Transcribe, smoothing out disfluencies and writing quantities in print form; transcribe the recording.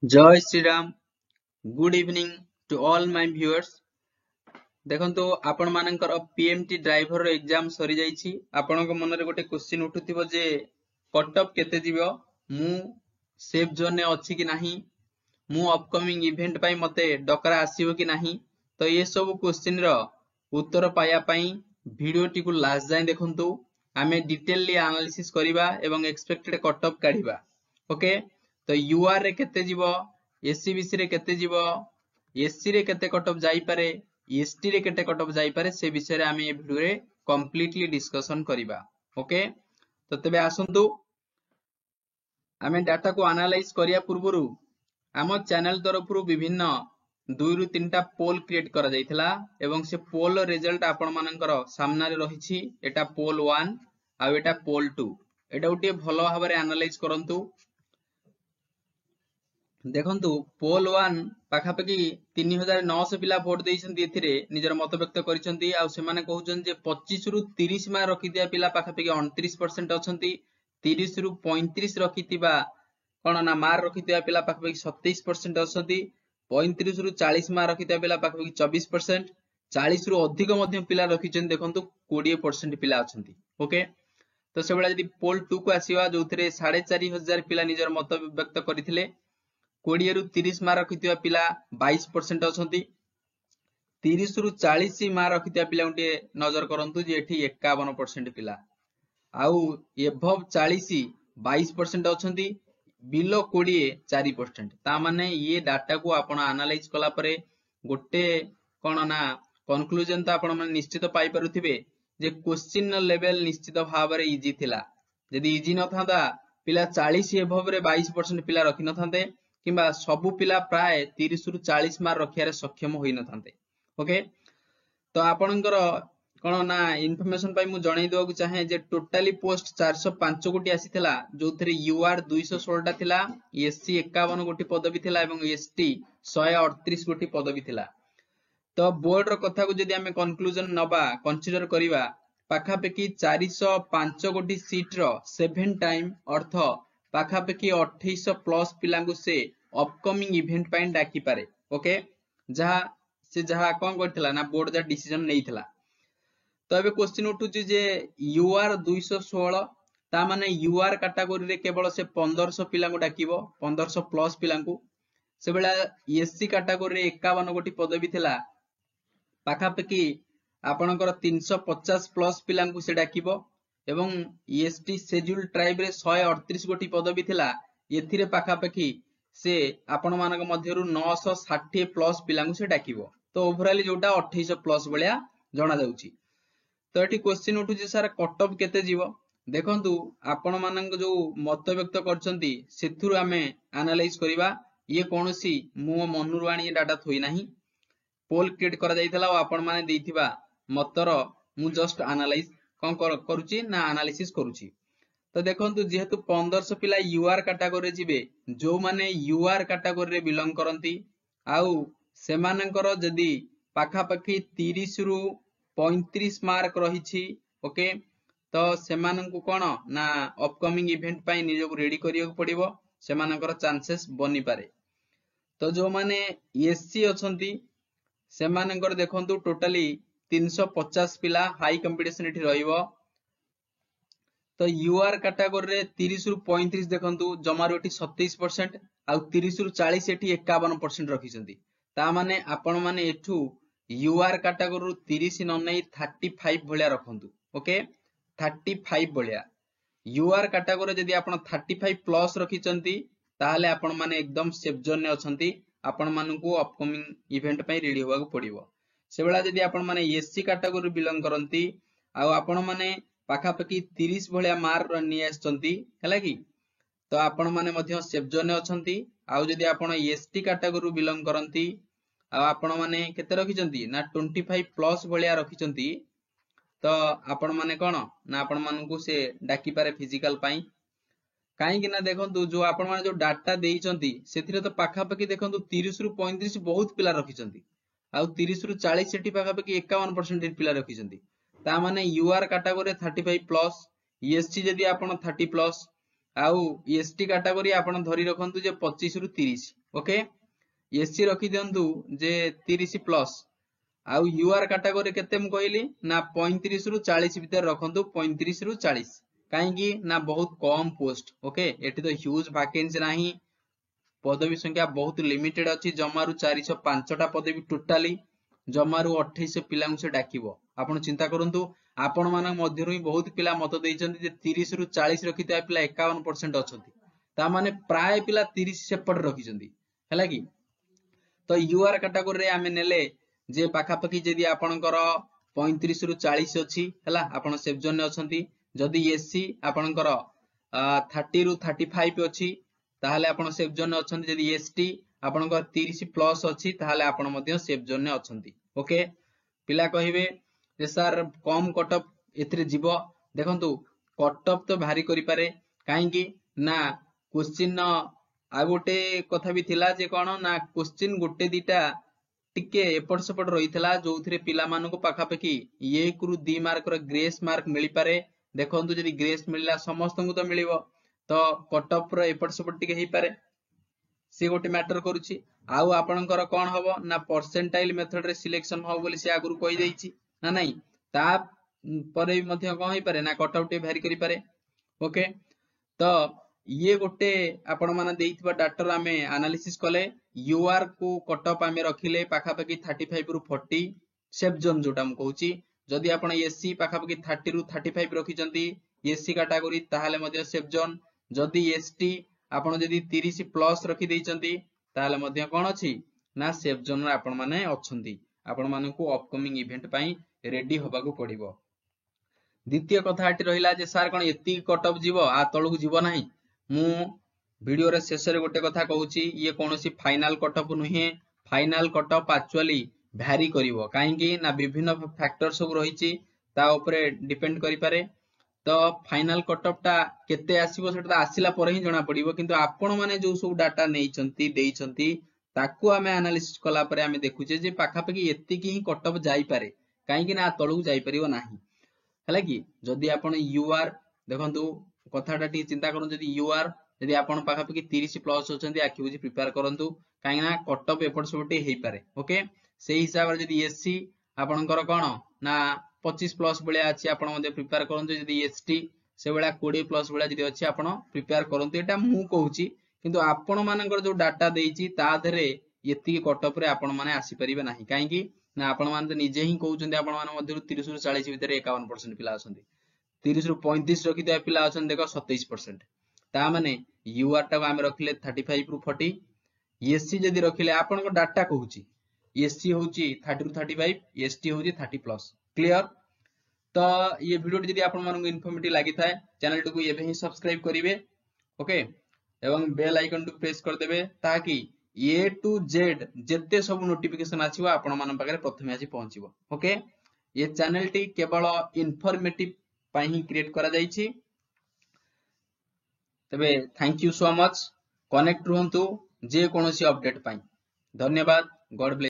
जय Shri Ram. Good evening to all my viewers. देखंतु आपण मानकर पीएमटी ड्राइवर रो एग्जाम सरी जाईछि। आपनक मन रे गोटे क्वेश्चन उठुथिबो जे कट ऑफ केते जिवो, मु सेफ जोन ने अछि कि नाही, मु अपकमिंग इवेंट पई मते डकरा आसीबो कि नाही। तो ये सब क्वेश्चन रो उत्तर पाया पई वीडियो टी को लास्ट जाय देखंतु। आमे डिटेलली एनालिसिस करिबा एवं एक्सपेक्टेड कट ऑफ काढिबा। ओके, तो यूआर रे केते जिवो, एससीबीसी रे केते जिवो, एससी रे केते कट ऑफ जाई पारे, एसटी रे केते कट ऑफ जाई पारे, से विषय रे आमे ए वीडियो रे कंप्लीटली डिस्कशन करिबा। ओके, तो तबे आसंतु आमे डाटा को एनालाइज करिया पूर्वरु आम चैनल तरफरु विभिन्न 2 रु 3 टा पोल क्रिएट करा जायथिला एवं से पोल रिजल्ट आपण मानकर सामना रे रहिछि। एटा पोल 1 आ एटा पोल 2। एटा उटे भलो भाबरे एनालाइज करंतु। देखंतु पोल 1 पाखापाखि 3900 पिला भोट देइछन्ती, एथिरे निजर मत व्यक्त करिसन्ती। आ सेमाने कहउछन जे 25 रु 30 मार्क रखिदिया पिला पाखापाखि 29% अछन्ती। 30 रु 35 रखितिबा कोन ना मार्क रखितिबा पिला पाखापाखि 27% अछन्ती। 35 रु 40 मार्क रखितिबा पिला पाखापाखि 24%। 40 रु अधिक मध्य पिला रखिछन देखंतु 20% पिला अछन्ती। ओके, तो सेबेला जदि पोल 2 को आसीबा जोथिरे 4500 पिला निजर मत व्यक्त करिथिले। 20 रु 30 मार्क रखितिबा पिला 22% अछन्ती। 30 रु 40 मार्क रखितिबा पिला उटे नजर करंतु जे एठी 51% पिला। आउ एभव 40 22% अछन्ती, बिलो 20 4%। ता माने ये डाटा को आपण एनालाइज कला परे गोटे कोन ना कंक्लूजन तो आपण माने निश्चित पाई परुथिबे जे क्वेश्चन लेवल निश्चित भाबरे इजी थिला। जदि इजी न थांदा पिला 40 एभव रे 22% पिला रखि न थांते, किंबा सबु पिला प्राय 30 रु 40 मार्क रखियारे सक्षम होई न थांते। ओके, तो आपणकर कोन ना इन्फॉर्मेशन पाई मु जणाई देबा को चाहे जे टोटली पोस्ट 405 गोटी आसीथिला, जोथरे यूआर 216 टा थिला, एससी 51 गोटी पदवी थिला एवं एसटी 138 गोटी पदवी थिला। तो बोर्ड रो कथा को जदि हमें कंक्लूजन नबा कंसीडर करिवा, पाखापेखि 405 गोटी सीट रो 7 टाइम अर्थ पाखापेखि 2800 प्लस पिलांगु से अपकमिंग इवेंट पाइन डाकी पारे। ओके, जहा से जहा कोन करथिला ना बोर्ड जा डिसीजन नेइथिला। तो एबे क्वेश्चन उठुची जे यूआर 216 ता माने यूआर कैटेगरी रे केवल से 1500 पिलांगु डाकिबो, 1500 प्लस पिलांगु। से बेला एससी कैटेगरी रे 51 गोटी पदवी थिला, पाखापेखि आपणकर 350 प्लस पिलांगु से डाकिबो। एवं एसटी शेड्यूल ट्राइब रे 138 गोटी पदवी थिला, एथिरे पाखापेखि से आपण मानक मध्यरु 960 प्लस पिलांगु से डाकिबो। तो ओवरऑल जोटा 2800 प्लस बलिया जणा जाउची। तो एठी क्वेश्चन उठुची सर कट ऑफ केते जीवो। देखंतु आपण मानक जो मत व्यक्त करचंती सेथुरु आमे एनालाइज करिबा। ये कोनोसी मु मनुरु आनी डाटा थोई नाही, पोल क्रिएट करा जाइतला और आपण माने देइथिबा मतरो मु जस्ट एनालाइज कोन करूची ना एनालिसिस करूची। तो देखंतु जेहेतु 1500 पिला यूआर कैटेगरी जिबे, जो माने यूआर कैटेगरी रे बिलोंग करंती, आउ सेमानकर जदी पाखापाखि 30 रु 35 मार्क रहिछि। ओके, तो सेमानंकु कोन ना अपकमिंग इवेंट पाई निजको रेडी करियो पड़िबो, सेमानकर चांसेस बनी पारे। तो जो माने एससी अछंती सेमानकर देखंतु टोटली 350 पिला हाई कंपटीशन एठी रहिबो। तो यूआर कैटेगरी रे 30 रु 35 देखंतु जमारु एठी 27%, आ 30 रु 40 एठी 51% रखिसंती। ता माने आपण माने एठू यूआर कैटेगरी रु 30 न नै 35 भलिया रखंतु। ओके, 35 भलिया यूआर कैटेगरी जदि आपण 35 प्लस रखिचंती, ताहाले आपण माने एकदम सेफ जोन ने अछंती। आपण मानकू अपकमिंग इवेंट पई रेडी होबाक पड़िबो। से बेला जदि आपण माने एससी कैटेगरी बिलोंग करंती, आ आपण माने पाखापाखि 30 भलिया मार्क नि आछंती, हैला कि तो आपण माने मध्य सेफ जोन ने अछंती। आ जदि आपण एसटी कैटेगरी बिलोंग करंती, आ आपण माने केते रखिचंती ना 25 प्लस भलिया रखिचंती, तो आपण माने कोन ना आपण मानकू से डाकी पारे फिजिकल पाई। काहे कि ना देखंतु जो आपण माने जो डाटा देइचंती सेथिरे तो पाखापाखि देखंतु 30 रु 35 बहुत पिला रखिचंती, आ 30 रु 40 सेठी पाखापाखि 51% पिला रखिचंती। ता माने यूआर कैटेगरी 35 प्लस, एससी जदि आपण 30 प्लस, आउ एसटी कैटेगरी आपण धरी रखंतु जे 25 रु 30 ओके एससी रखी दियंतु जे 30 प्लस आउ यूआर कैटेगरी केते मु कहली ना 35 रु 40 भीतर रखंतु 35 रु 40 काहेकि ना बहुत कम पोस्ट ओके एठी तो ह्यूज वैकेंसी नाही पदवी संख्या बहुत लिमिटेड अछि जमारू 405टा पदवी टोटाली जमारू 28 पिला से डाकिबो आपण चिंता करंतु आपण मानक मध्यरु ही बहुत पिला मत देइचंती जे 30 रु 40 रखिता पिला 51% अछंती ता माने प्राय पिला 30 सेपट रखिचंती हैला कि तो यूआर कैटेगरी रे आमे नेले जे पाखा पाखी जदी आपणकर 35 रु 40 अछि हैला आपण सेफ जोन ने अछंती जदी एससी आपणकर 30 रु 35 अछि ताहले आपण सेफ जोन ने अछंती जदी एसटी आपणकर 30 प्लस अछि ताहले आपण मध्ये सेफ जोन ने अछंती ओके पिला कहिबे जे सर कम कटअप एथरे जीवो देखंतु कटअप तो भारी करि पारे काहे कि ना क्वेश्चन आ गोटे कथा भी थिला जे कोन ना क्वेश्चन गोटे दिटा टिके एपट सेपट रहितला जोथरे पिला मानको पाखा पाखी 1 रु 2 मार्क रो ग्रेस मार्क मिली पारे देखंतु जदी ग्रेस मिलला समस्त को तो मिलिबो तो कटअप रो एपट सेपट टिके हे पारे से गोटे मैटर करूची आउ आपनकर कोन हबो ना परसेंटाइल मेथड रे सिलेक्शन हो बोली से आगुरु कहि देइची ना नाही ता परे मध्य कोन हे पारे ना कटअप टे भेरी करि पारे ओके तो ये गोटे आपण माने देइतबा डाटा आमे एनालिसिस कले यूआर को कटअप आमे रखिले पाखा पाखी 35 रु 40 सेफ जोन जोटा हम कहूची जदी आपण एससी पाखा पाखी 30 रु 35 रखिचंती एससी कैटेगरी ताहाले मध्ये सेफ जोन जदी एसटी आपण जदी 30 प्लस रखि देइचंती ताहाले मध्ये कोन अछि ना सेफ जोन रे आपण माने अछंती आपण माने को अपकमिंग इवेंट पई रेडी होबाकू पड़िबो द्वितीय कथा आटी रहिला जे सर कोन एति कटअप जीवो आ तळकू जीवो नाही मु वीडियो रे शेष रे गोटे कथा कहूची ये कोनोसी फाइनल कटअप नुहे फाइनल कटअप एक्चुअली भ्यारी करिवो काहे कि ना विभिन्न फैक्टर सब रहिची ता ऊपर डिपेंड करि पारे तो फाइनल कटअप टा केते आसीबो सेटा आसीला पर ही जणा पड़िबो किंतु आपण माने जो सब डाटा नेइचंती देइचंती ताकू आमे एनालिसिस कला परे आमे देखुचे जे पाखा पाखी एति की ही कटअप जाई पारे काहे कि ना तळकू जाई परिबो नाही हला कि जदी आपण यूआर देखंतु कथाटा टी चिंता करन जदी यूआर जदी आपण पाखा पाखी 30 प्लस होचंदी आखि बुझी प्रिपेयर करंतु काहे ना कटअप एपट सोटे हेई पारे ओके सेही हिसाब रे जदी एससी आपणकर कोन ना 25 प्लस बेले अछि आपण मध्ये प्रिपेयर करंतु जदी एसटी से बेला 20 प्लस बेला जदी अछि आपण प्रिपेयर करंतु एटा मु कहूची किंतु आपण मानकर जो डाटा देइची ता धरे यति कटअप रे आपण माने आसी परिबे नाही काहे कि ना आपण मान तो निजे ही कहउचंदी आपण मान मध्ये 30 रु 40 भीतर 51% पिला अछंती 30 रु 35 रखिते पिला अछन देखो 27% ता माने यूआर टा हम रखले 35 रु 40 एससी जदी रखिले आपण को डाटा कहउची एससी होउची 30 रु 35 एसटी होउची 30 प्लस क्लियर तो ये वीडियो जदी आपण मान को इन्फॉर्मेटिव लागि थाए चैनल को एबे ही सब्सक्राइब करिवे ओके एवं बेल आइकन को प्रेस कर देबे ताकि ए टू जेड जेते सब नोटिफिकेशन आछिबो आपण मान पाखरे प्रथमे आसी पहुंचीबो ओके ये चैनल टी केवल इन्फॉर्मेटिव पाई ही क्रिएट करा जाईछि तबे thank you so much connect रहंतु जे कोनोसी अपडेट पाई धन्यवाद गॉड ब्लेस।